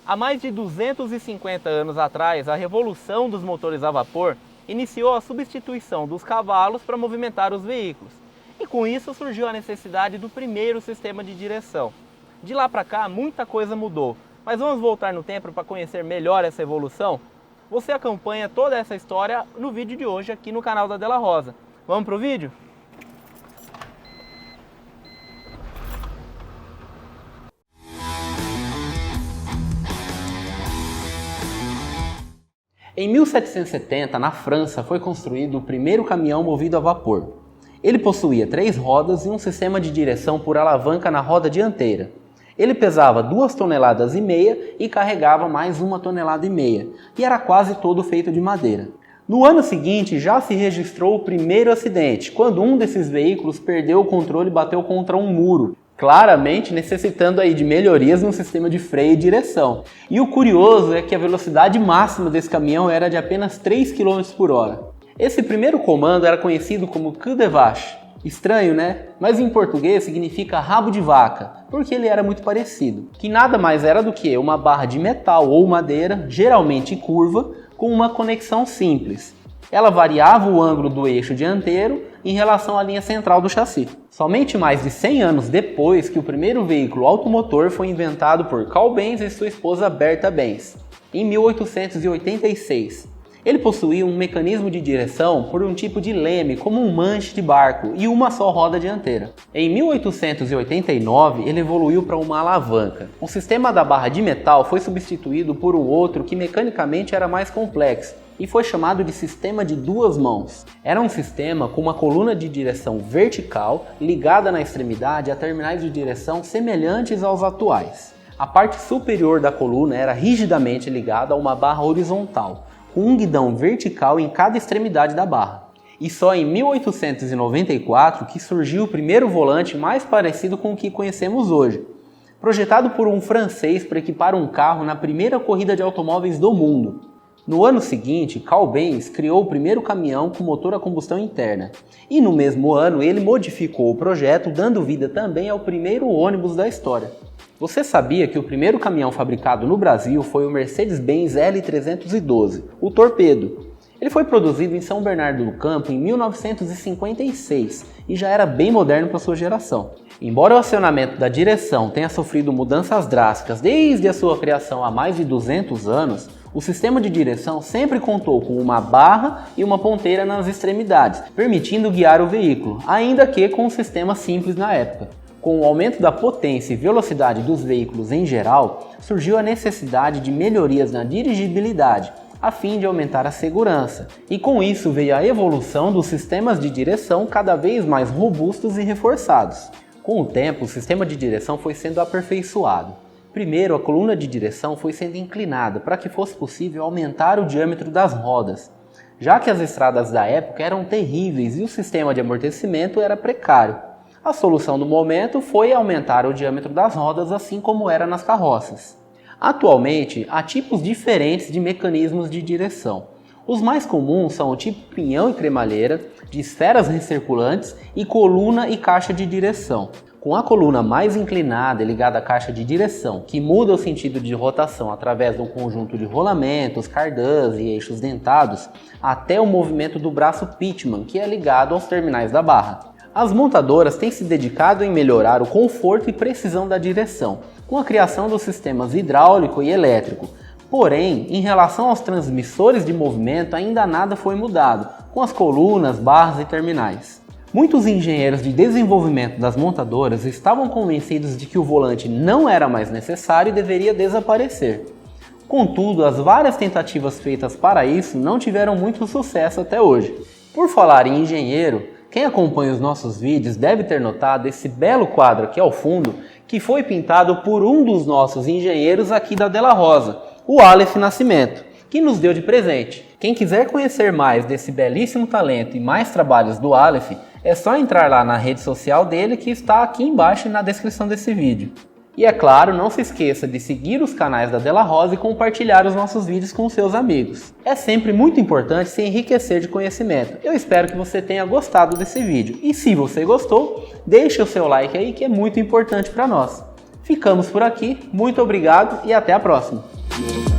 Há mais de 250 anos atrás, a revolução dos motores a vapor iniciou a substituição dos cavalos para movimentar os veículos. E com isso surgiu a necessidade do primeiro sistema de direção. De lá para cá, muita coisa mudou, mas vamos voltar no tempo para conhecer melhor essa evolução? Você acompanha toda essa história no vídeo de hoje aqui no canal da Della Rosa. Vamos pro vídeo? Em 1770, na França, foi construído o primeiro caminhão movido a vapor. Ele possuía 3 rodas e um sistema de direção por alavanca na roda dianteira. Ele pesava 2,5 toneladas e carregava mais 1,5 toneladas, e era quase todo feito de madeira. No ano seguinte, já se registrou o primeiro acidente, quando um desses veículos perdeu o controle e bateu contra um muro, claramente necessitando aí de melhorias no sistema de freio e direção. E o curioso é que a velocidade máxima desse caminhão era de apenas 3 km por hora. Esse primeiro comando era conhecido como queue de vache. Estranho, né? Mas em português significa rabo de vaca, porque ele era muito parecido. Que nada mais era do que uma barra de metal ou madeira, geralmente curva, com uma conexão simples. Ela variava o ângulo do eixo dianteiro em relação à linha central do chassi. Somente mais de 100 anos depois que o primeiro veículo automotor foi inventado por Carl Benz e sua esposa Bertha Benz, em 1886. Ele possuía um mecanismo de direção por um tipo de leme, como um manche de barco, e uma só roda dianteira. Em 1889, ele evoluiu para uma alavanca. O sistema da barra de metal foi substituído por um outro que mecanicamente era mais complexo, e foi chamado de sistema de 2 mãos. Era um sistema com uma coluna de direção vertical ligada na extremidade a terminais de direção semelhantes aos atuais. A parte superior da coluna era rigidamente ligada a uma barra horizontal, com um guidão vertical em cada extremidade da barra. E só em 1894 que surgiu o primeiro volante mais parecido com o que conhecemos hoje, projetado por um francês para equipar um carro na primeira corrida de automóveis do mundo. No ano seguinte, Carl Benz criou o primeiro caminhão com motor a combustão interna, e no mesmo ano ele modificou o projeto, dando vida também ao primeiro ônibus da história. Você sabia que o primeiro caminhão fabricado no Brasil foi o Mercedes-Benz L312, o Torpedo? Ele foi produzido em São Bernardo do Campo em 1956 e já era bem moderno para sua geração. Embora o acionamento da direção tenha sofrido mudanças drásticas desde a sua criação há mais de 200 anos, o sistema de direção sempre contou com uma barra e uma ponteira nas extremidades, permitindo guiar o veículo, ainda que com um sistema simples na época. Com o aumento da potência e velocidade dos veículos em geral, surgiu a necessidade de melhorias na dirigibilidade, a fim de aumentar a segurança, e com isso veio a evolução dos sistemas de direção cada vez mais robustos e reforçados. Com o tempo, o sistema de direção foi sendo aperfeiçoado. Primeiro, a coluna de direção foi sendo inclinada para que fosse possível aumentar o diâmetro das rodas, já que as estradas da época eram terríveis e o sistema de amortecimento era precário. A solução do momento foi aumentar o diâmetro das rodas, assim como era nas carroças. Atualmente, há tipos diferentes de mecanismos de direção. Os mais comuns são o tipo pinhão e cremalheira, de esferas recirculantes e coluna e caixa de direção. Com a coluna mais inclinada ligada à caixa de direção, que muda o sentido de rotação através de um conjunto de rolamentos, cardãs e eixos dentados, até o movimento do braço Pitman, que é ligado aos terminais da barra. As montadoras têm se dedicado em melhorar o conforto e precisão da direção, com a criação dos sistemas hidráulico e elétrico. Porém, em relação aos transmissores de movimento, ainda nada foi mudado, com as colunas, barras e terminais. Muitos engenheiros de desenvolvimento das montadoras estavam convencidos de que o volante não era mais necessário e deveria desaparecer. Contudo, as várias tentativas feitas para isso não tiveram muito sucesso até hoje. Por falar em engenheiro, quem acompanha os nossos vídeos deve ter notado esse belo quadro aqui ao fundo, que foi pintado por um dos nossos engenheiros aqui da Della Rosa, o Aleph Nascimento, que nos deu de presente. Quem quiser conhecer mais desse belíssimo talento e mais trabalhos do Aleph, é só entrar lá na rede social dele, que está aqui embaixo na descrição desse vídeo. E é claro, não se esqueça de seguir os canais da Della Rosa e compartilhar os nossos vídeos com seus amigos. É sempre muito importante se enriquecer de conhecimento. Eu espero que você tenha gostado desse vídeo. E se você gostou, deixe o seu like aí, que é muito importante para nós. Ficamos por aqui, muito obrigado e até a próxima! Tchau.